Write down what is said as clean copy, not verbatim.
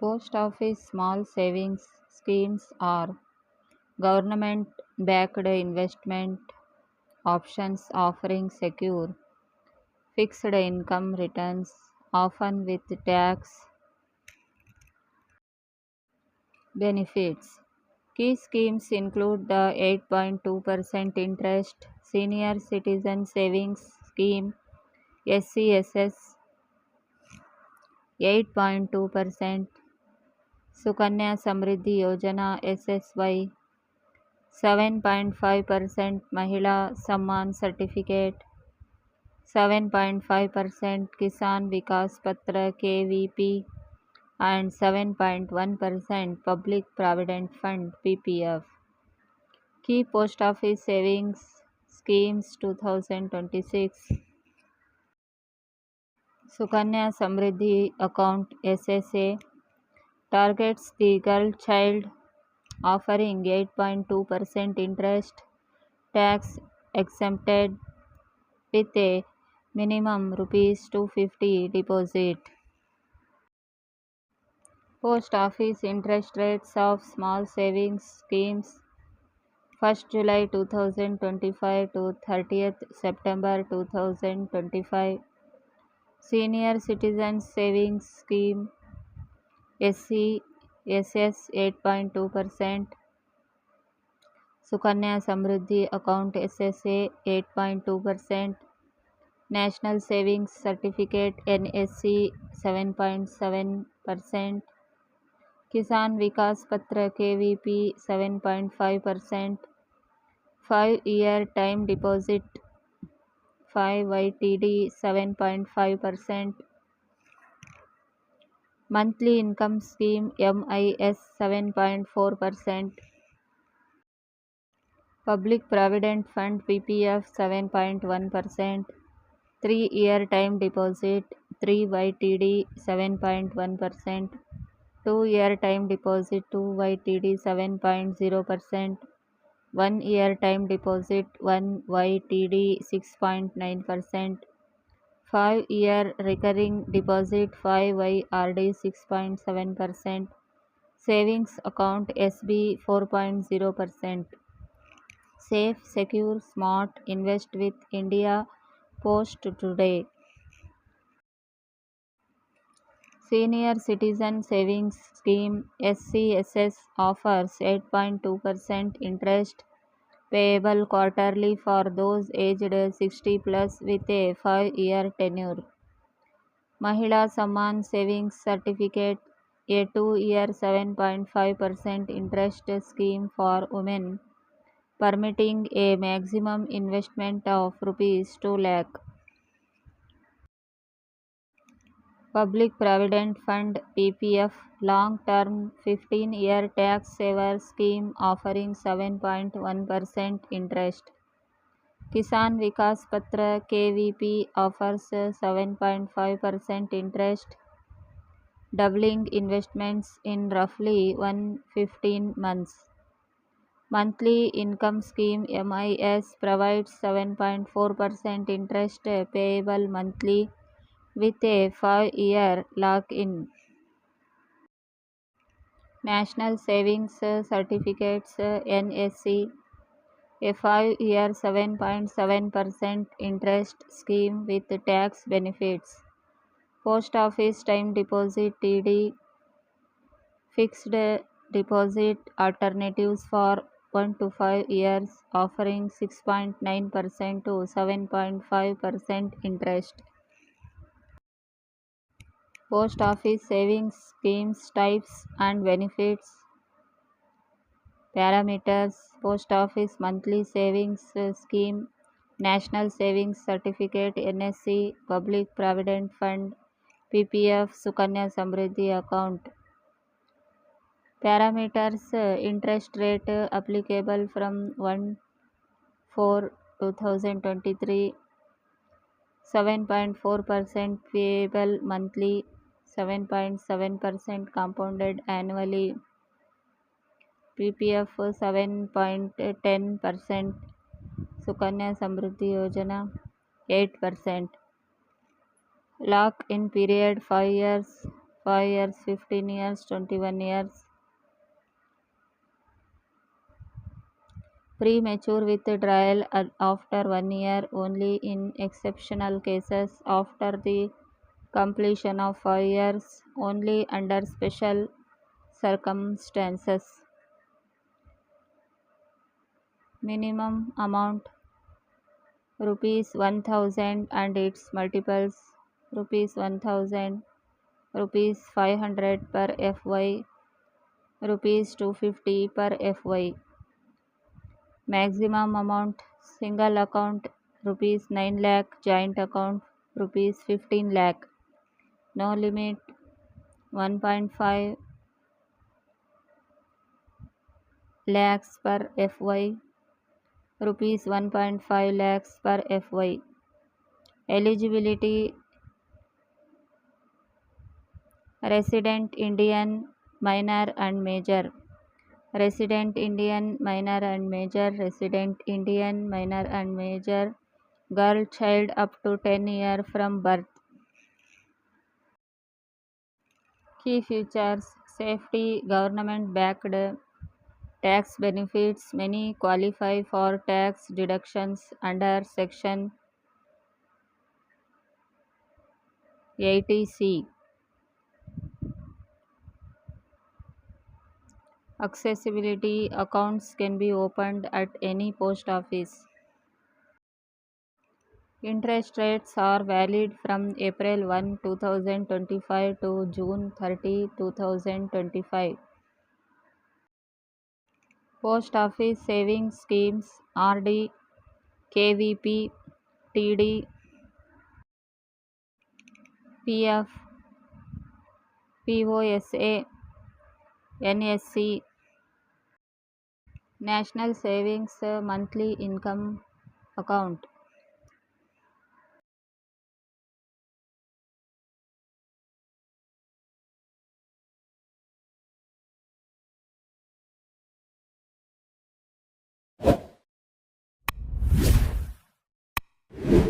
Post office small savings schemes are government backed investment options offering secure fixed income returns, often with tax benefits. Key schemes include the 8.2% interest Senior Citizen Savings Scheme SCSS, 8.2%, Sukanya Samriddhi Yojana SSY, 7.5% Mahila Samman Certificate, 7.5% Kisan Vikas Patra KVP, and 7.1% Public Provident Fund PPF. Key Post Office Savings Schemes 2026. Sukanya Samriddhi Account SSA targets the girl child, offering 8.2% interest, tax exempted, with a minimum rupees 250 deposit. Post Office interest rates of small savings schemes 1st July 2025 to 30th September 2025. Senior Citizens Savings Scheme SCSS 8.2%, Sukanya Samriddhi Account SSA 8.2%, National Savings Certificate NSC 7.7%, Kisan Vikas Patra KVP 7.5%, 5-year time deposit 5 YTD 7.5%, monthly income scheme MIS 7.4%, Public Provident Fund PPF 7.1%, 3-year time deposit 3 YTD 7.1%, 2-year time deposit 2 YTD 7.0%, 1-year time deposit 1 YTD 6.9%, 5-year recurring deposit 5 YRD 6.7%, savings account SB 4.0%. Safe, secure, smart, invest with India Post today. Senior Citizen Savings Scheme SCSS offers 8.2% interest payable quarterly for those aged 60 plus with a 5-year tenure. Mahila Samman Savings Certificate, a 2-year 7.5% interest scheme for women, permitting a maximum investment of rupees 2 lakh. Public Provident Fund PPF long term 15-year tax saver scheme offering 7.1% interest. Kisan Vikas Patra KVP offers 7.5% interest, doubling investments in roughly 115 months. Monthly Income Scheme MIS provides 7.4% interest payable monthly with a 5-year lock-in. National Savings Certificates NSC, a 5-year 7.7% interest scheme with tax benefits. Post Office Time Deposit TD, fixed deposit alternatives for 1 to 5 years, offering 6.9% to 7.5% interest. Post Office Savings Schemes Types and Benefits. Parameters: Post Office Monthly Savings Scheme, National Savings Certificate NSC, Public Provident Fund PPF, Sukanya Samriddhi Account. Parameters: interest rate applicable from 1/4/2023, 7.4% payable monthly, 7.7% compounded annually, PPF 7.10%, Sukanya Samriddhi Yojana 8%. Lock-in period 5 years, 5 years, 15 years, 21 years. Premature withdrawal after 1 year only in exceptional cases, after the completion of 5 years only under special circumstances. Minimum amount rupees 1000 and its multiples rupees 1000, rupees 500 per FY, rupees 250 per FY. Maximum amount single account rupees 9 lakh, joint account rupees 15 lakh. No limit 1.5 lakhs per FY, rupees 1.5 lakhs per FY. Eligibility resident Indian minor and major. Resident Indian minor and major. Resident Indian minor and major. Girl child up to 10 years from birth. Key features: safety, government backed tax benefits. Many qualify for tax deductions under Section 80C. Accessibility: accounts can be opened at any post office. Interest rates are valid from April 1, 2025 to June 30, 2025. Post Office Savings Schemes RD, KVP, TD, PF, POSA, NSC, National Savings Monthly Income Account.